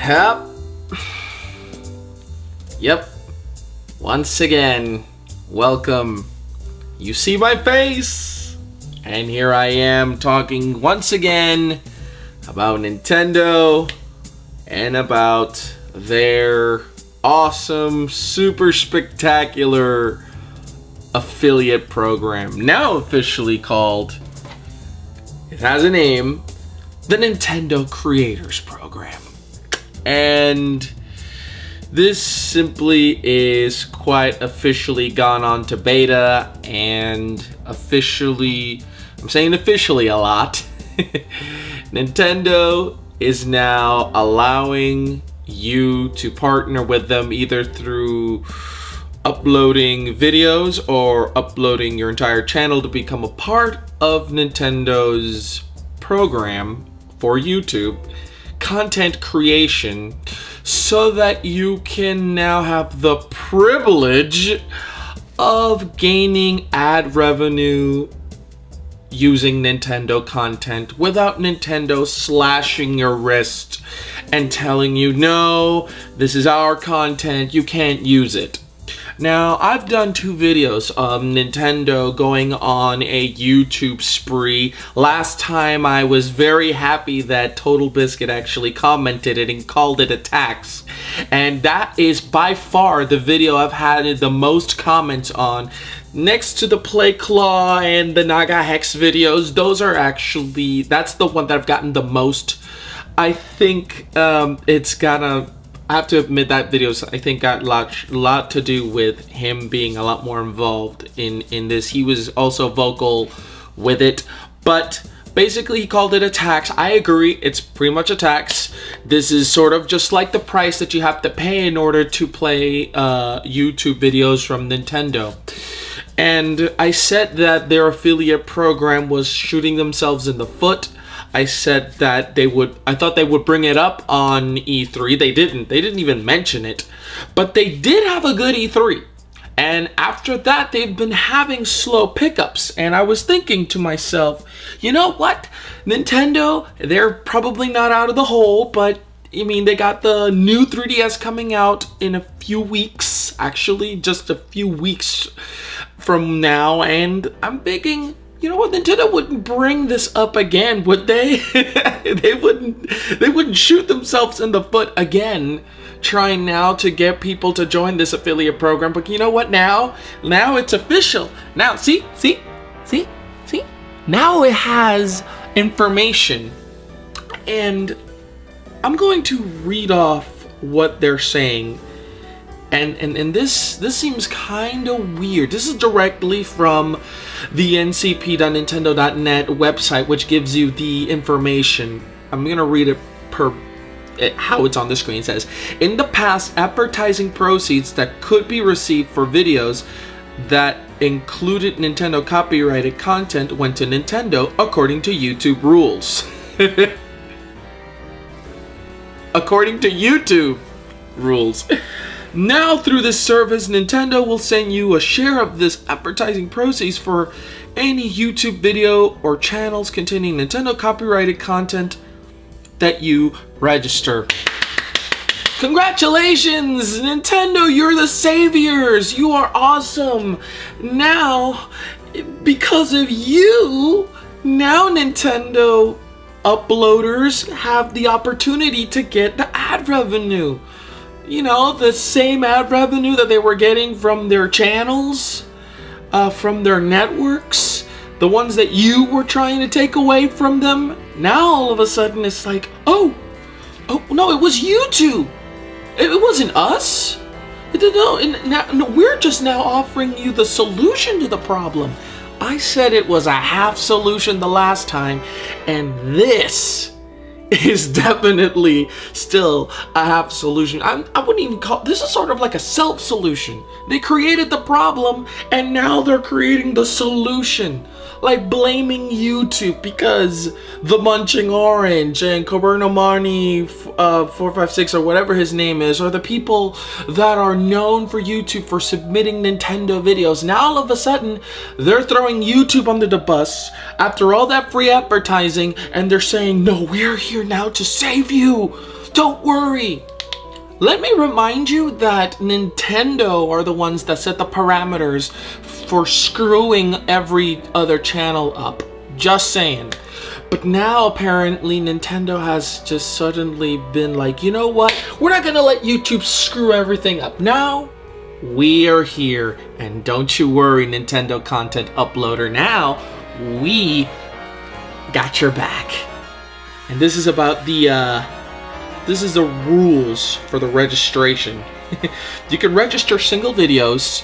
Yep. Yep. Once again, welcome. You see my face, and here I am talking once again about Nintendo and about their awesome, super spectacular affiliate program, now officially called, it has a name, the Nintendo Creators Program. And this simply is quite officially gone on to beta, and officially, I'm saying officially a lot, Nintendo is now allowing you to partner with them either through uploading videos or uploading your entire channel to become a part of Nintendo's program for YouTube content creation, so that you can now have the privilege of gaining ad revenue using Nintendo content without Nintendo slashing your wrist and telling you, no, this is our content, you can't use it. Now, I've done 2 videos of Nintendo going on a YouTube spree. Last time I was very happy that Total Biscuit actually commented it and called it a tax. And that is by far the video I've had the most comments on. Next to the Play Claw and the Naga Hex videos, those are actually, that's the one that I've gotten the most. I think it's gonna, I have to admit that videos, I think, got a lot to do with him being a lot more involved in this. He was also vocal with it, but basically he called it a tax. I agree, it's pretty much a tax. This is sort of just like the price that you have to pay in order to play YouTube videos from Nintendo. And I said that their affiliate program was shooting themselves in the foot. I said that I thought they would bring it up on E3. They didn't even mention it, but they did have a good E3. And after that, they've been having slow pickups. And I was thinking to myself, you know what? Nintendo, they're probably not out of the hole, but I mean, they got the new 3DS coming out in a few weeks, actually, just a few weeks from now. And I'm thinking, you know what, Nintendo wouldn't bring this up again, would they? They wouldn't shoot themselves in the foot again, trying now to get people to join this affiliate program. But you know what, now it's official. Now, see? Now it has information. And I'm going to read off what they're saying. And this seems kind of weird. This is directly from the ncp.nintendo.net website, which gives you the information. I'm going to read it how it's on the screen. It says, in the past, advertising proceeds that could be received for videos that included Nintendo copyrighted content went to Nintendo according to YouTube rules. According to YouTube rules. Now, through this service, Nintendo will send you a share of this advertising proceeds for any YouTube video or channels containing Nintendo copyrighted content that you register. Congratulations, Nintendo, you're the saviors. You are awesome. Now, because of you, now Nintendo uploaders have the opportunity to get the ad revenue. You know, the same ad revenue that they were getting from their channels, from their networks, the ones that you were trying to take away from them. Now all of a sudden it's like, oh no, it was YouTube. It wasn't us. No, we're just now offering you the solution to the problem. I said it was a half solution the last time, and this is definitely still a half solution. I wouldn't even call this is sort of like a self-solution. They created the problem and now they're creating the solution. Like blaming YouTube because the Munching Orange and Coberno Marnie 456 or whatever his name is, or the people that are known for YouTube for submitting Nintendo videos. Now all of a sudden they're throwing YouTube under the bus after all that free advertising, and they're saying, no, we're here now to save you, don't worry. Let me remind you that Nintendo are the ones that set the parameters for screwing every other channel up. Just saying. But now apparently Nintendo has just suddenly been like, you know what? We're not gonna let YouTube screw everything up. Now we are here, and don't you worry, Nintendo content uploader. Now we got your back. And this is about the rules for the registration. You can register single videos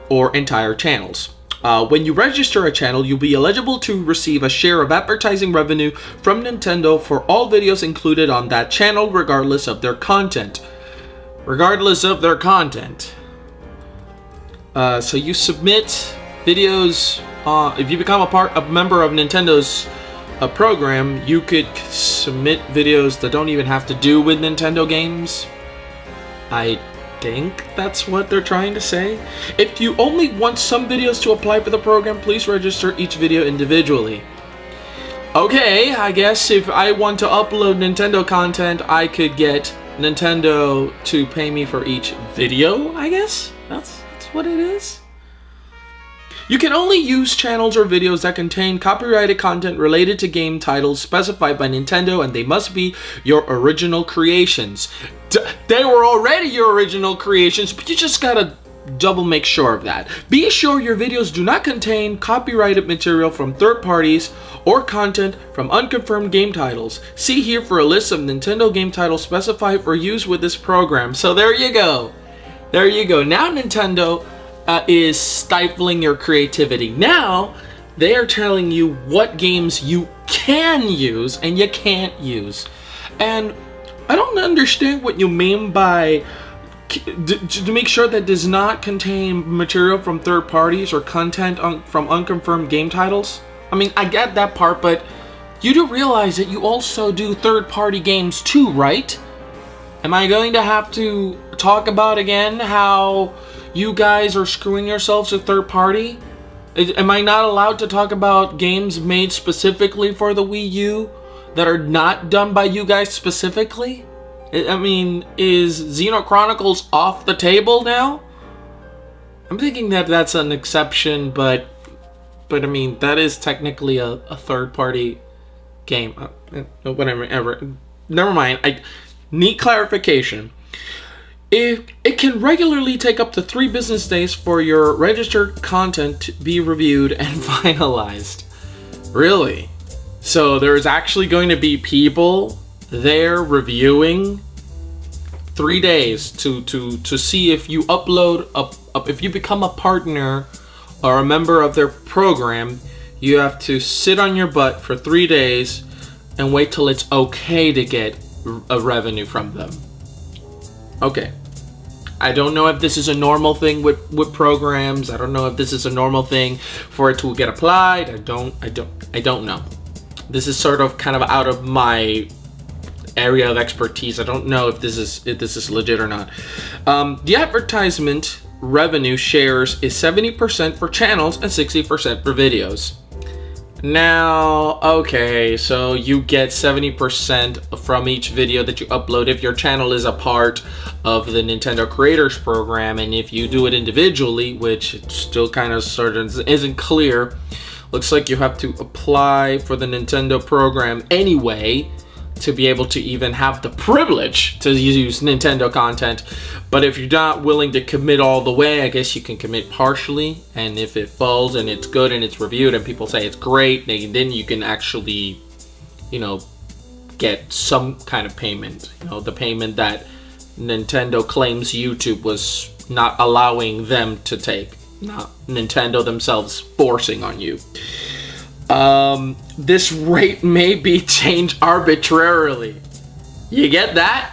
or entire channels. When you register a channel, you'll be eligible to receive a share of advertising revenue from Nintendo for all videos included on that channel, regardless of their content. Regardless of their content. So you submit videos. If you become a member of Nintendo's program, you could submit videos that don't even have to do with Nintendo games. I think that's what they're trying to say. If you only want some videos to apply for the program, please register each video individually. Okay, I guess if I want to upload Nintendo content, I could get Nintendo to pay me for each video, I guess? That's what it is. You can only use channels or videos that contain copyrighted content related to game titles specified by Nintendo, and they must be your original creations. They were already your original creations, but you just gotta double make sure of that. Be sure your videos do not contain copyrighted material from third parties or content from unconfirmed game titles. See here for a list of Nintendo game titles specified for use with this program. So there you go. There you go. Now Nintendo is stifling your creativity. Now they are telling you what games you can use and you can't use. And I don't understand what you mean by to make sure that does not contain material from third parties or content from unconfirmed game titles. I mean, I get that part, but you do realize that you also do third-party games too, right? Am I going to have to talk about again how you guys are screwing yourselves with third party? Am I not allowed to talk about games made specifically for the Wii U that are not done by you guys specifically? I mean, is Xeno Chronicles off the table now? I'm thinking that that's an exception, but I mean, that is technically a third party game. Whatever. Never mind. I need clarification. It can regularly take up to 3 business days for your registered content to be reviewed and finalized. Really? So there's actually going to be people there reviewing 3 days to see if you upload if you become a partner or a member of their program. You have to sit on your butt for 3 days and wait till it's okay to get a revenue from them. Okay. I don't know if this is a normal thing with programs. I don't know if this is a normal thing for it to get applied. I don't know. This is sort of kind of out of my area of expertise. I don't know if this is legit or not. The advertisement revenue shares is 70% for channels and 60% for videos. Now, okay, so you get 70% from each video that you upload if your channel is a part of the Nintendo Creators Program, and if you do it individually, which still kind of sort of isn't clear, looks like you have to apply for the Nintendo program anyway to be able to even have the privilege to use Nintendo content. But if you're not willing to commit all the way, I guess you can commit partially, and if it falls and it's good and it's reviewed and people say it's great, then you can actually, get some kind of payment. The payment that Nintendo claims YouTube was not allowing them to take, not Nintendo themselves forcing on you. This rate may be changed arbitrarily. You get that?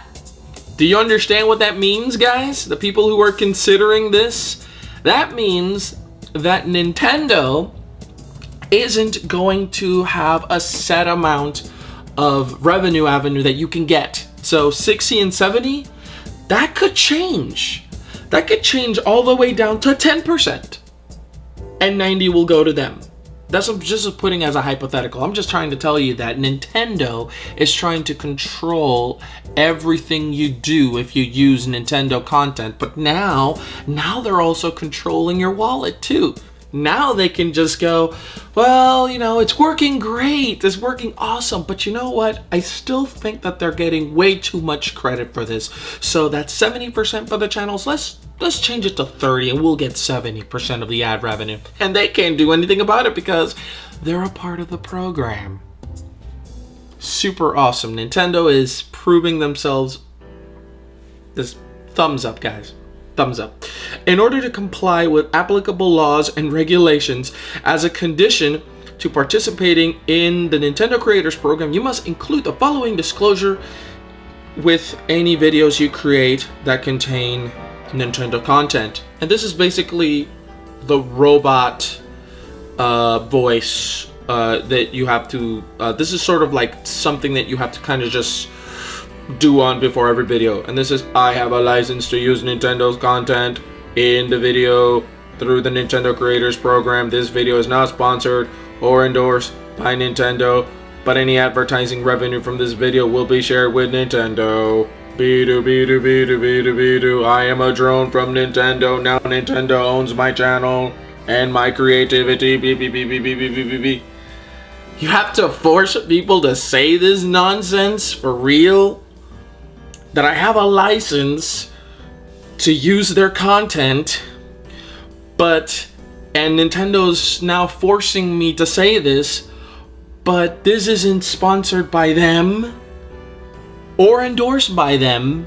Do you understand what that means, guys? The people who are considering this? That means that Nintendo isn't going to have a set amount of revenue avenue that you can get. So 60 and 70, that could change. That could change all the way down to 10%. And 90 will go to them. That's just putting as a hypothetical. I'm just trying to tell you that Nintendo is trying to control everything you do if you use Nintendo content. But now they're also controlling your wallet too. Now they can just go, well, you know, it's working great. It's working awesome. But you know what? I still think that they're getting way too much credit for this. So that's 70% for the channels. Let's change it to 30 and we'll get 70% of the ad revenue. And they can't do anything about it because they're a part of the program. Super awesome. Nintendo is proving themselves. This thumbs up, guys. Thumbs up. In order to comply with applicable laws and regulations as a condition to participating in the Nintendo Creators Program, you must include the following disclosure with any videos you create that contain Nintendo content. And this is basically the robot voice that you have to, this is sort of like something that you have to kind of just do on before every video. And this is, I have a license to use Nintendo's content in the video through the Nintendo Creators Program. This video is not sponsored or endorsed by Nintendo, but any advertising revenue from this video will be shared with Nintendo. Be-do. I am a drone from Nintendo. Now Nintendo owns my channel and my creativity. Be. You have to force people to say this nonsense for real? That I have a license to use their content, and Nintendo's now forcing me to say this, but this isn't sponsored by them or endorsed by them,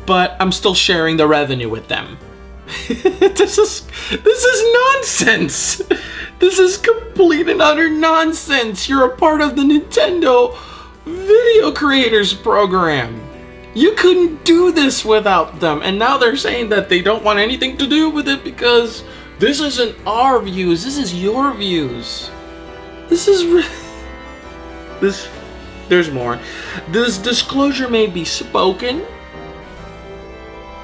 but I'm still sharing the revenue with them. This is nonsense. This is complete and utter nonsense. You're a part of the Nintendo Video Creators Program. You couldn't do this without them, and now they're saying that they don't want anything to do with it because this isn't our views, this is your views. There's more. This disclosure may be spoken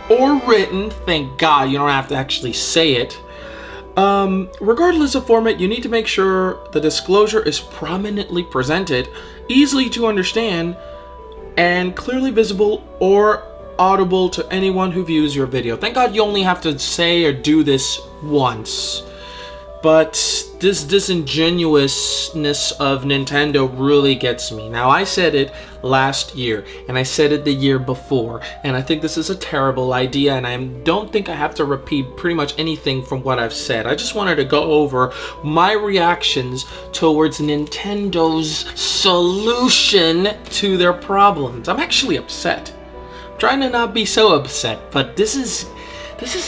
or written. Thank God you don't have to actually say it. Regardless of format, you need to make sure the disclosure is prominently presented, easily to understand, and clearly visible or audible to anyone who views your video. Thank God you only have to say or do this once. But this disingenuousness of Nintendo really gets me. Now, I said it last year, and I said it the year before, and I think this is a terrible idea, and I don't think I have to repeat pretty much anything from what I've said. I just wanted to go over my reactions towards Nintendo's solution to their problems. I'm actually upset. I'm trying to not be so upset, but this is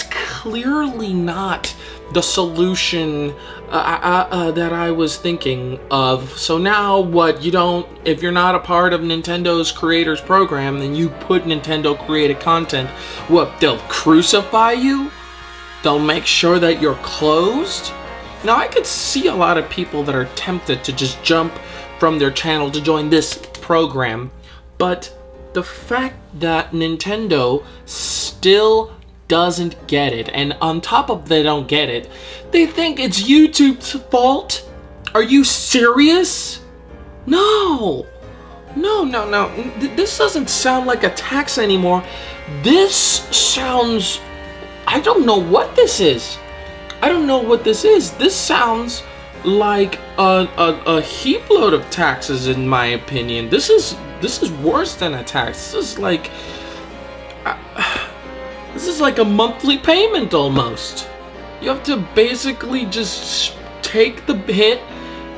clearly not the solution that I was thinking of. So now what, if you're not a part of Nintendo's Creators Program, then you put Nintendo created content, what, they'll crucify you? They'll make sure that you're closed? Now, I could see a lot of people that are tempted to just jump from their channel to join this program, but the fact that Nintendo still doesn't get it, and on top of they don't get it, they think it's YouTube's fault? Are you serious? No. This doesn't sound like a tax anymore. This sounds, I don't know what this is. This sounds like a heap load of taxes, in my opinion. This is worse than a tax. This is like a monthly payment almost. You have to basically just take the hit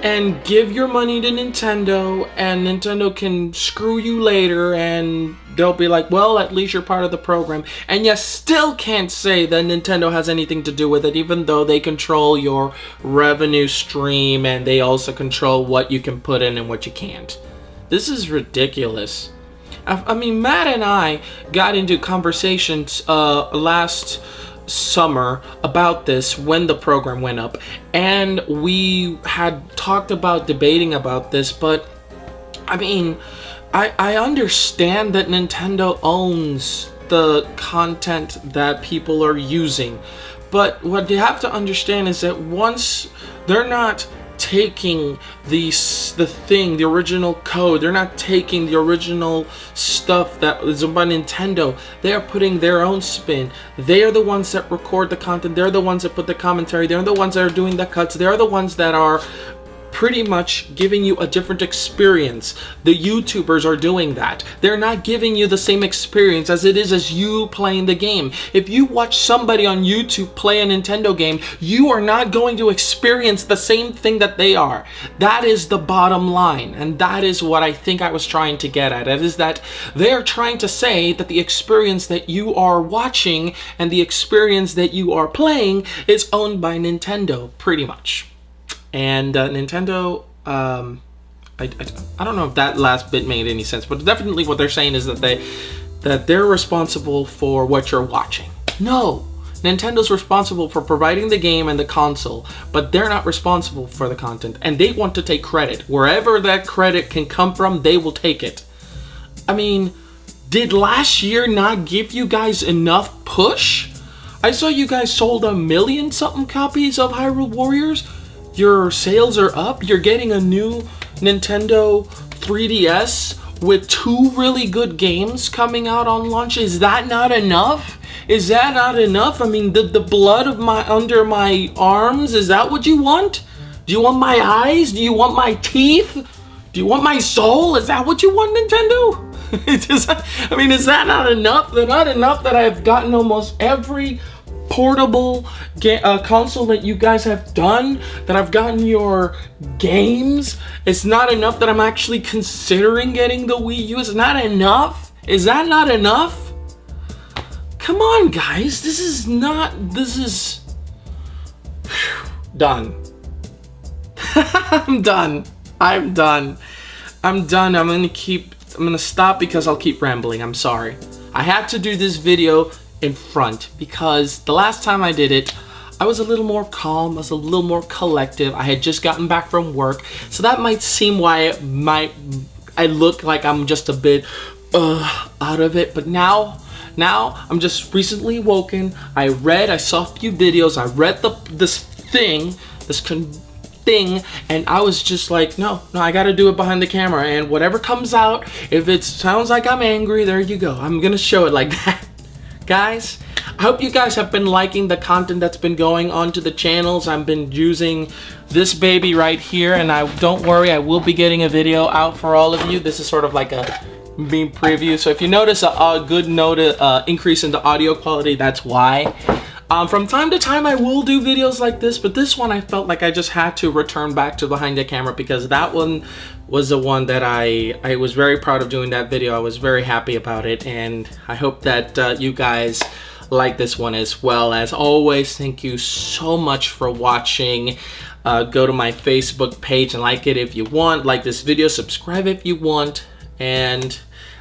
and give your money to Nintendo, and Nintendo can screw you later, and they'll be like, well, at least you're part of the program. And you still can't say that Nintendo has anything to do with it, even though they control your revenue stream and they also control what you can put in and what you can't. This is ridiculous. I mean, Matt and I got into conversations last summer about this when the program went up, and we had talked about debating about this, but I mean, I understand that Nintendo owns the content that people are using. But what you have to understand is that once they're not taking the original code, they're not taking the original stuff that is by Nintendo, they are putting their own spin. They are the ones that record the content, they're the ones that put the commentary, they're the ones that are doing the cuts, they're the ones that are pretty much giving you a different experience. The YouTubers are doing that. They're not giving you the same experience as it is as you playing the game. If you watch somebody on YouTube play a Nintendo game, you are not going to experience the same thing that they are. That is the bottom line, and that is what I think I was trying to get at. It is that they are trying to say that the experience that you are watching and the experience that you are playing is owned by Nintendo, pretty much. And Nintendo, I don't know if that last bit made any sense, but definitely what they're saying is that they're responsible for what you're watching. No, Nintendo's responsible for providing the game and the console, but they're not responsible for the content, and they want to take credit. Wherever that credit can come from, they will take it. I mean, did last year not give you guys enough push? I saw you guys sold 1 million something copies of Hyrule Warriors. Your sales are up. You're getting a new Nintendo 3DS with 2 really good games coming out on launch. Is that not enough? Is that not enough? I mean, the blood of under my arms, is that what you want? Do you want my eyes? Do you want my teeth? Do you want my soul? Is that what you want, Nintendo? I mean, is that not enough? Not enough that I've gotten almost every portable console that you guys have done, that I've gotten your games? It's not enough that I'm actually considering getting the Wii U? It's not enough? Is that not enough? Come on, guys. This is done. I'm done. I'm gonna stop because I'll keep rambling. I'm sorry. I had to do this video in front because the last time I did it, I was a little more calm, I was a little more collective. I had just gotten back from work, so that might seem why I look like I'm just a bit out of it. But now I'm just recently woken. I saw a few videos, I read this thing, and I was just like, no, I gotta do it behind the camera, and whatever comes out, if it sounds like I'm angry, there you go. I'm gonna show it like that. Guys, I hope you guys have been liking the content that's been going onto the channels. I've been using this baby right here, and don't worry, I will be getting a video out for all of you. This is sort of like a meme preview, so if you notice a good increase in the audio quality, that's why. From time to time I will do videos like this, but this one I felt like I just had to return back to behind the camera because that one was the one that I was very proud of doing that video. I was very happy about it, and I hope that you guys like this one as well. As always, thank you so much for watching. Go to my Facebook page and like it if you want. Like this video, subscribe if you want, and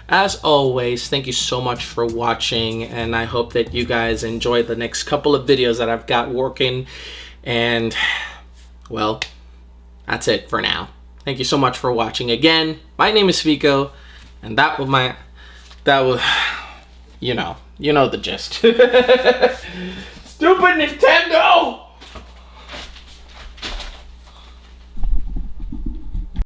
as always, thank you so much for watching, and I hope that you guys enjoy the next couple of videos that I've got working. And well, that's it for now. Thank you so much for watching again. My name is Fico, and that was you know the gist. Stupid Nintendo!